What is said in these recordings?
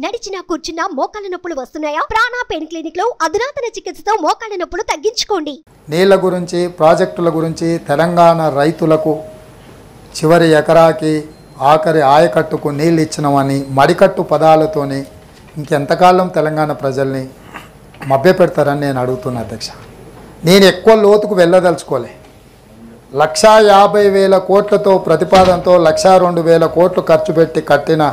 నడిచినా కూర్చున్నా మోకాళ్ళ నొప్పులు వస్తున్నాయా? ప్రాణ పెయిన్ క్లినిక్ లో అధునాతన చికిత్సతో మోకాళ్ళ నొప్పులు తగ్గించుకోండి. నీళ్ల గురించి, ప్రాజెక్టుల గురించి తెలంగాణ రైతులకు చివరి ఎకరాకి ఆఖరి ఆయకట్టుకు నీళ్ళు ఇచ్చినామని మడికట్టు పదాలతోనే ఇంకెంతకాలం తెలంగాణ ప్రజల్ని మభ్యపెడతారని నేను అడుగుతున్నా అధ్యక్ష. నేను ఎక్కువ లోతుకు వెళ్ళదలుచుకోలే. 1,50,000 కోట్లతో ప్రతిపాదనతో 1,02,000 కోట్లు ఖర్చు పెట్టి కట్టిన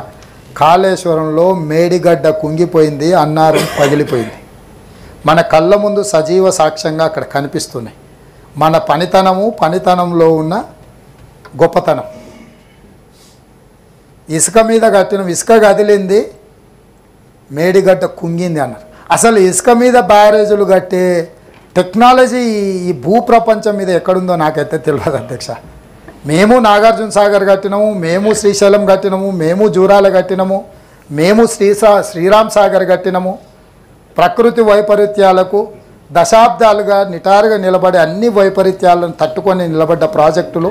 కాళేశ్వరంలో మేడిగడ్డ కుంగిపోయింది, అన్నారం పగిలిపోయింది. మన కళ్ళ ముందు సజీవ సాక్ష్యంగా అక్కడ కనిపిస్తున్నాయి. మన పనితనంలో ఉన్న గొప్పతనం. ఇసుక మీద కట్టిన ఇసుక కదిలింది, మేడిగడ్డ కుంగింది అన్నారు. అసలు ఇసుక మీద బ్యారేజీలు కట్టే టెక్నాలజీ ఈ భూప్రపంచం మీద ఎక్కడుందో నాకైతే తెలియదు అధ్యక్ష. మేము నాగార్జున సాగర్ కట్టినాము, మేము శ్రీశైలం కట్టినాము, మేము జూరాల కట్టినాము, మేము శ్రీరామ్ సాగర్ కట్టినాము. ప్రకృతి వైపరీత్యాలకు దశాబ్దాలుగా నిటారుగా నిలబడే అన్ని వైపరీత్యాలను తట్టుకొని నిలబడ్డ ప్రాజెక్టులు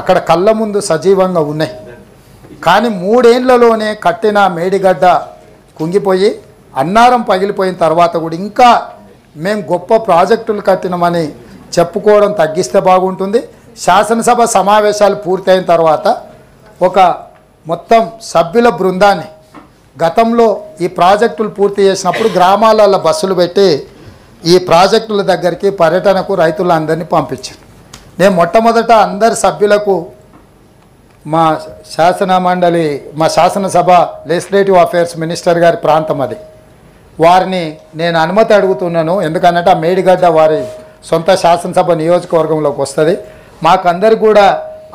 అక్కడ కళ్ళ ముందు సజీవంగా ఉన్నాయి. కానీ 3 ఏళ్లలోనే కట్టిన మేడిగడ్డ కుంగిపోయి అన్నారం పగిలిపోయిన తర్వాత కూడా ఇంకా మేము గొప్ప ప్రాజెక్టులు కట్టినామని చెప్పుకోవడం తగ్గిస్తే బాగుంటుంది. శాసనసభ సమావేశాలు పూర్తయిన తర్వాత ఒక మొత్తం సభ్యుల బృందాన్ని గతంలో ఈ ప్రాజెక్టులు పూర్తి చేసినప్పుడు గ్రామాలలో బస్సులు పెట్టి ఈ ప్రాజెక్టుల దగ్గరికి పర్యటనకు రైతులందరినీ పంపించాను. నేను మొట్టమొదట అందరి సభ్యులకు మా శాసనసభ లెజిస్లేటివ్ అఫేర్స్ మినిస్టర్ గారి ప్రాంతం అది, వారిని నేను అనుమతి అడుగుతున్నాను. ఎందుకనంటే ఆ మేడిగడ్డ వారి సొంత శాసనసభ నియోజకవర్గంలోకి వస్తుంది. మాకందరికి కూడా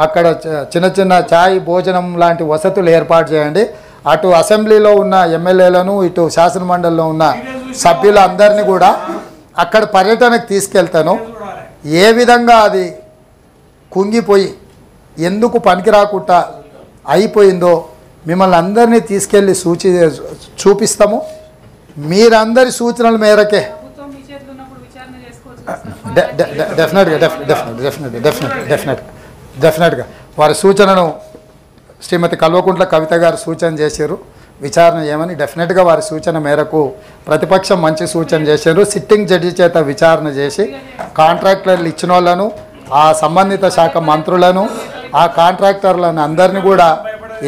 అక్కడ చిన్న చిన్న ఛాయ్ భోజనం లాంటి వసతులు ఏర్పాటు చేయండి. అటు అసెంబ్లీలో ఉన్న ఎమ్మెల్యేలను, ఇటు శాసనమండలిలో ఉన్న సభ్యులందరినీ కూడా అక్కడ పర్యటనకు తీసుకెళ్తాను. ఏ విధంగా అది కుంగిపోయి ఎందుకు పనికి రాకుండా అయిపోయిందో మిమ్మల్ని అందరినీ తీసుకెళ్ళి చూపిస్తాము. మీరందరి సూచనల మేరకే డెఫినెట్గా వారి సూచనను శ్రీమతి కల్వకుంట్ల కవిత గారు సూచన చేశారు విచారణ చేయమని. డెఫినెట్గా వారి సూచన మేరకు ప్రతిపక్షం మంచి సూచన చేశారు. సిట్టింగ్ జడ్జి చేత విచారణ చేసి కాంట్రాక్టర్లు ఇచ్చిన వాళ్ళను, ఆ సంబంధిత శాఖ మంత్రులను, ఆ కాంట్రాక్టర్లను అందరినీ కూడా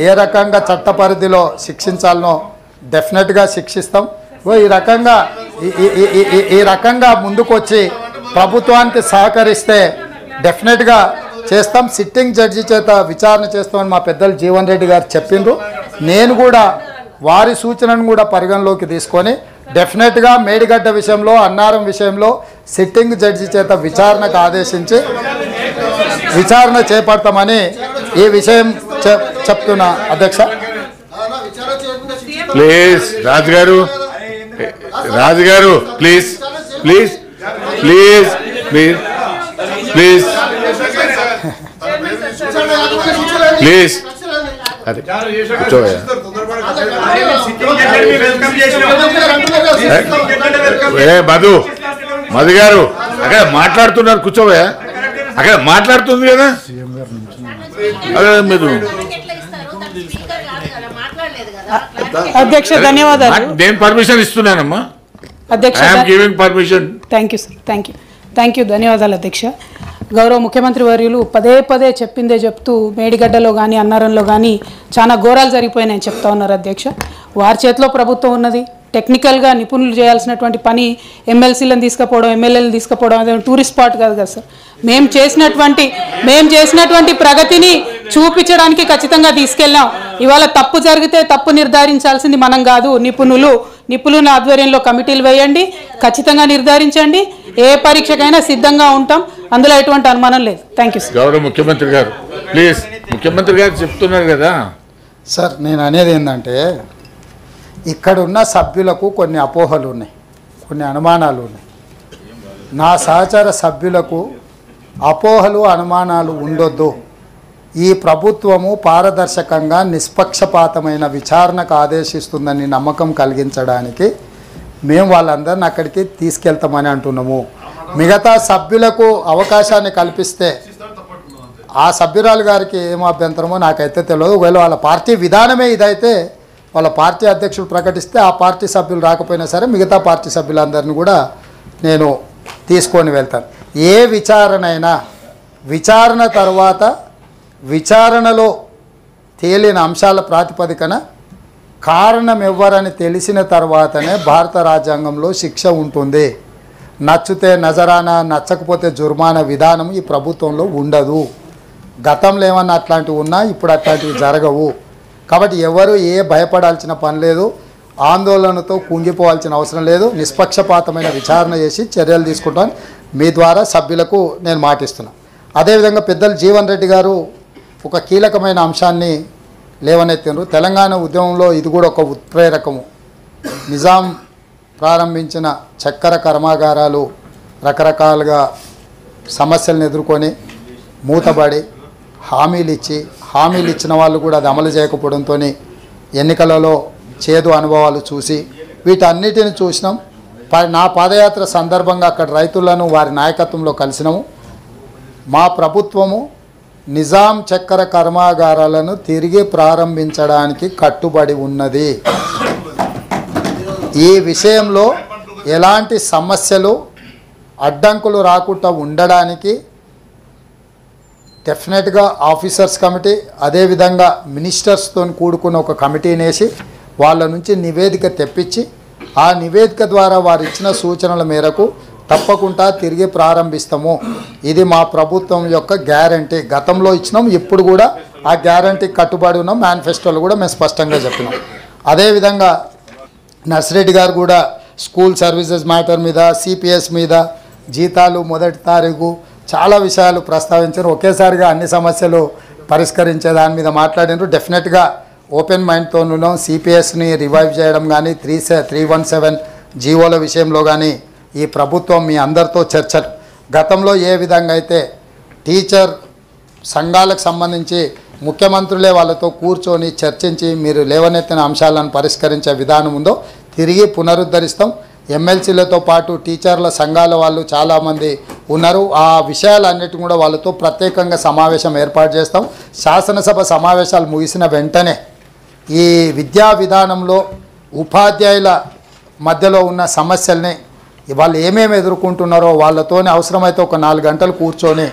ఏ రకంగా చట్ట పరిధిలో శిక్షించాలనో డెఫినెట్గా శిక్షిస్తాం. ఈ రకంగా ముందుకొచ్చి ప్రభుత్వానికి సహకరిస్తే డెఫినెట్గా చేస్తాం. సిట్టింగ్ జడ్జి చేత విచారణ చేస్తామని మా పెద్దలు జీవన్ రెడ్డి గారు చెప్పిండ్రు. నేను కూడా వారి సూచనను కూడా పరిగణలోకి తీసుకొని డెఫినెట్గా మేడిగడ్డ విషయంలో, అన్నారం విషయంలో సిట్టింగ్ జడ్జి చేత విచారణకు ఆదేశించి విచారణ చేపడతామని ఈ విషయం చెప్తున్నా అధ్యక్ష. ప్లీజ్ రాజుగారు please please please please please please అరే కూర్చోవయ్యా. మధు గారు అక్కడ మాట్లాడుతున్నారు, కూర్చోవయ్యా. అక్కడ మాట్లాడుతుంది కదా. అదే మీరు అధ్యక్ష ధన్యవాదాలు. నేను పర్మిషన్ ఇస్తున్నానమ్మా అధ్యక్ష. Permission. Thank you sir, thank you ధన్యవాదాలు అధ్యక్ష. గౌరవ ముఖ్యమంత్రి వర్యులు పదే చెప్పిందే చెప్తూ మేడిగడ్డలో కానీ అన్నారంలో కానీ చాలా ఘోరాలు జరిగిపోయినాయని చెప్తా ఉన్నారు అధ్యక్ష. వారి చేతిలో ప్రభుత్వం ఉన్నది. టెక్నికల్గా నిపుణులు చేయాల్సినటువంటి పని ఎమ్మెల్సీలను తీసుకుపోవడం, ఎమ్మెల్యేలను తీసుకుపోవడం అదే టూరిస్ట్ స్పాట్ కాదు కదా సార్. మేము చేసినటువంటి ప్రగతిని చూపించడానికి ఖచ్చితంగా తీసుకెళ్ళాం. ఇవాళ తప్పు జరిగితే తప్పు నిర్ధారించాల్సింది మనం కాదు, నిపుణుల ఆధ్వర్యంలో కమిటీలు వేయండి, ఖచ్చితంగా నిర్ధారించండి. ఏ పరీక్షకైనా సిద్ధంగా ఉంటాం, అందులో ఎటువంటి అనుమానం లేదు. Thank you sir. గౌరవ ముఖ్యమంత్రి గారు ప్లీజ్. ముఖ్యమంత్రి గారు చెప్తున్నారు కదా సార్. నేను అనేది ఏంటంటే ఇక్కడున్న సభ్యులకు కొన్ని అపోహలు ఉన్నాయి, కొన్ని అనుమానాలు ఉన్నాయి. నా సహచర సభ్యులకు అపోహలు, అనుమానాలు ఉండొద్దు. ఈ ప్రభుత్వము పారదర్శకంగా నిష్పక్షపాతమైన విచారణకు ఆదేశిస్తుందని నమ్మకం కలిగించడానికి మేము వాళ్ళందరిని అక్కడికి తీసుకెళ్తామని అంటున్నాము. మిగతా సభ్యులకు అవకాశాన్ని కల్పిస్తే ఆ సభ్యురాలు గారికి ఏం అభ్యంతరమో నాకైతే తెలియదు. ఒకవేళ వాళ్ళ పార్టీ విధానమే ఇదైతే వాళ్ళ పార్టీ అధ్యక్షులు ప్రకటిస్తే ఆ పార్టీ సభ్యులు రాకపోయినా సరే మిగతా పార్టీ సభ్యులందరినీ కూడా నేను తీసుకొని వెళ్తాను. ఏ విచారణ అయినా విచారణ తర్వాత విచారణలో తేలిన అంశాల ప్రాతిపదికన కారణం ఎవ్వరని తెలిసిన తర్వాతనే భారత రాజ్యాంగంలో శిక్ష ఉంటుంది. నచ్చితే నజరానా, నచ్చకపోతే జుర్మానా విధానం ఈ ప్రభుత్వంలో ఉండదు. గతంలో ఏమన్నా అట్లాంటివి ఉన్నా ఇప్పుడు అట్లాంటివి జరగవు. కాబట్టి ఎవరు భయపడాల్సిన పని లేదు, ఆందోళనతో కుంగిపోవాల్సిన అవసరం లేదు. నిష్పక్షపాతమైన విచారణ చేసి చర్యలు తీసుకుంటాను మీ ద్వారా సభ్యులకు నేను మాటిస్తున్నాను. అదేవిధంగా పెద్దలు జీవన్ రెడ్డి గారు ఒక కీలకమైన అంశాన్ని లేవనెత్తినారు. తెలంగాణ ఉద్యమంలో ఇది కూడా ఒక ఉత్ప్రేరకము. నిజాం ప్రారంభించిన చక్కెర కర్మాగారాలు రకరకాలుగా సమస్యలను ఎదుర్కొని మూతబడి హామీలు ఇచ్చిన వాళ్ళు కూడా అది అమలు చేయకపోవడంతో ఎన్నికలలో చేదు అనుభవాలు చూసి వీటన్నిటిని చూసినాం. నా పాదయాత్ర సందర్భంగా అక్కడ రైతులను వారి నాయకత్వంలో కలిసినాము. మా ప్రభుత్వము నిజాం చక్కెర కర్మాగారాలను తిరిగి ప్రారంభించడానికి కట్టుబడి ఉన్నది. ఈ విషయంలో ఎలాంటి సమస్యలు అడ్డంకులు రాకుండా ఉండడానికి డెఫినెట్గా ఆఫీసర్స్ కమిటీ అదేవిధంగా మినిస్టర్స్తో కూడుకున్న ఒక కమిటీని వేసి వాళ్ళ నుంచి నివేదిక తెప్పించి ఆ నివేదిక ద్వారా వారు ఇచ్చిన సూచనల మేరకు తప్పకుండా తిరిగి ప్రారంభిస్తాము. ఇది మా ప్రభుత్వం యొక్క గ్యారంటీ. గతంలో ఇచ్చినాం, ఇప్పుడు కూడా ఆ గ్యారంటీ కట్టుబడి ఉన్నాం. మేనిఫెస్టోలో కూడా మేము స్పష్టంగా చెప్పినాం. అదేవిధంగా నర్సిరెడ్డి గారు కూడా స్కూల్ సర్వీసెస్ మ్యాటర్ మీద, సిపిఎస్ మీద, జీతాలు మొదటి తారీఖు చాలా విషయాలు ప్రస్తావించారు. ఒకేసారిగా అన్ని సమస్యలు పరిష్కరించే దాని మీద మాట్లాడినారు. డెఫినెట్గా ఓపెన్ మైండ్తో ఉన్నాం. సిపిఎస్ని రివైవ్ చేయడం కానీ 317 జీవోల విషయంలో కానీ ఈ ప్రభుత్వం మీ అందరితో చర్చలు గతంలో ఏ విధంగా అయితే టీచర్ సంఘాలకు సంబంధించి ముఖ్యమంత్రులే వాళ్ళతో కూర్చొని చర్చించి మీరు లేవనెత్తిన అంశాలను పరిష్కరించే విధానం ఉందో తిరిగి పునరుద్ధరిస్తాం. ఎమ్మెల్సీలతో పాటు టీచర్ల సంఘాల వాళ్ళు చాలామంది ఉన్నారు. ఆ విషయాలన్నిటి కూడా వాళ్ళతో ప్రత్యేకంగా సమావేశం ఏర్పాటు చేస్తాం. శాసనసభ సమావేశాలు ముగిసిన వెంటనే ఈ విద్యా విధానంలో ఉపాధ్యాయుల మధ్యలో ఉన్న సమస్యల్ని వాళ్ళు ఏమేమి ఎదుర్కొంటున్నారో వాళ్ళతోనే అవసరమైతే ఒక 4 గంటలు కూర్చొని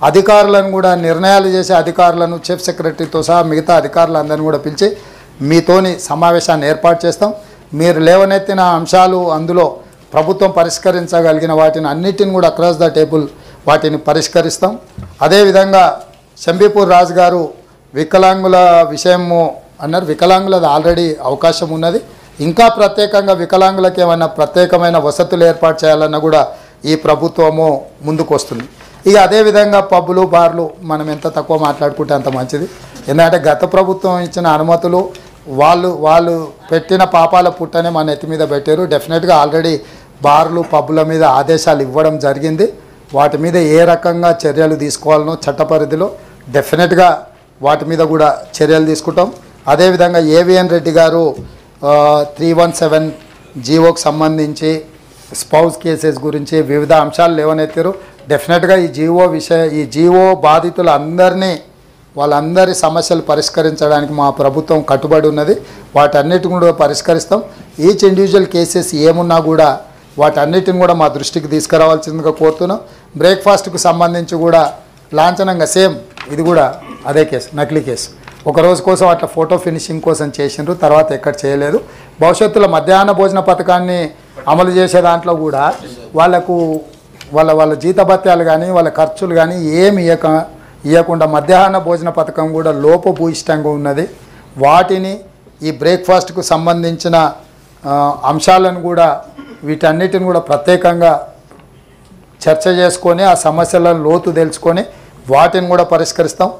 అధికారులను కూడా నిర్ణయాలు చేసే అధికారులను చీఫ్ సెక్రటరీతో సహా మిగతా అధికారులందరినీ కూడా పిలిచి మీతోని సమావేశాన్ని ఏర్పాటు చేస్తాం. మీరు లేవనెత్తిన అంశాలు అందులో ప్రభుత్వం పరిష్కరించగలిగిన వాటిని అన్నిటిని కూడా అక్రాస్ ద టేబుల్ వాటిని పరిష్కరిస్తాం. అదేవిధంగా శంబీపూర్ రాజు గారు వికలాంగుల విషయము అన్నారు. వికలాంగులది ఆల్రెడీ అవకాశం ఉన్నది. ఇంకా ప్రత్యేకంగా వికలాంగులకు ఏమైనా ప్రత్యేకమైన వసతులు ఏర్పాటు చేయాలన్నా కూడా ఈ ప్రభుత్వము ముందుకు వస్తుంది. ఇక అదేవిధంగా పబ్బులు బార్లు మనం ఎంత తక్కువ మాట్లాడుకుంటే అంత మంచిది. ఎందుకంటే గత ప్రభుత్వం ఇచ్చిన అనుమతులు వాళ్ళు పెట్టిన పాపాల పుట్టనే మన ఎత్తి మీద పెట్టారు. డెఫినెట్గా ఆల్రెడీ బార్లు పబ్బుల మీద ఆదేశాలు ఇవ్వడం జరిగింది. వాటి మీద ఏ రకంగా చర్యలు తీసుకోవాలనో చట్ట పరిధిలో డెఫినెట్గా వాటి మీద కూడా చర్యలు తీసుకుంటాం. అదేవిధంగా ఏవిఎన్ రెడ్డి గారు 317 జీవోకి సంబంధించి స్పౌస్ కేసెస్ గురించి వివిధ అంశాలు లేవనెత్తారు. డెఫినెట్గా ఈ జీవో బాధితులందరినీ వాళ్ళందరి సమస్యలు పరిష్కరించడానికి మా ప్రభుత్వం కట్టుబడి ఉన్నది. వాటన్నిటిని కూడా పరిష్కరిస్తాం. ఈచ్ ఇండివిజువల్ కేసెస్ ఏమున్నా కూడా వాటన్నిటిని కూడా మా దృష్టికి తీసుకురావాల్సిందిగా కోరుతున్నాం. బ్రేక్ఫాస్ట్కు సంబంధించి కూడా లాంఛనంగా సేమ్ ఇది కూడా అదే కేసు, నకిలీ కేసు. ఒక రోజు కోసం అట్లా ఫోటో ఫినిషింగ్ కోసం చేసిండ్రు, తర్వాత ఎక్కడ చేయలేదు. భవిష్యత్తులో మధ్యాహ్న భోజన పథకాన్ని అమలు చేసే దాంట్లో కూడా వాళ్ళ జీతభత్యాలు కానీ వాళ్ళ ఖర్చులు కానీ ఏమి ఇవ్వకుండా మధ్యాహ్న భోజన పథకం కూడా లోపభూయిష్టంగా ఉన్నది. వాటిని ఈ బ్రేక్ఫాస్ట్కు సంబంధించిన అంశాలను కూడా వీటన్నిటిని కూడా ప్రత్యేకంగా చర్చ చేసుకొని ఆ సమస్యలను లోతు తెలుసుకొని వాటిని కూడా పరిష్కరిస్తాం.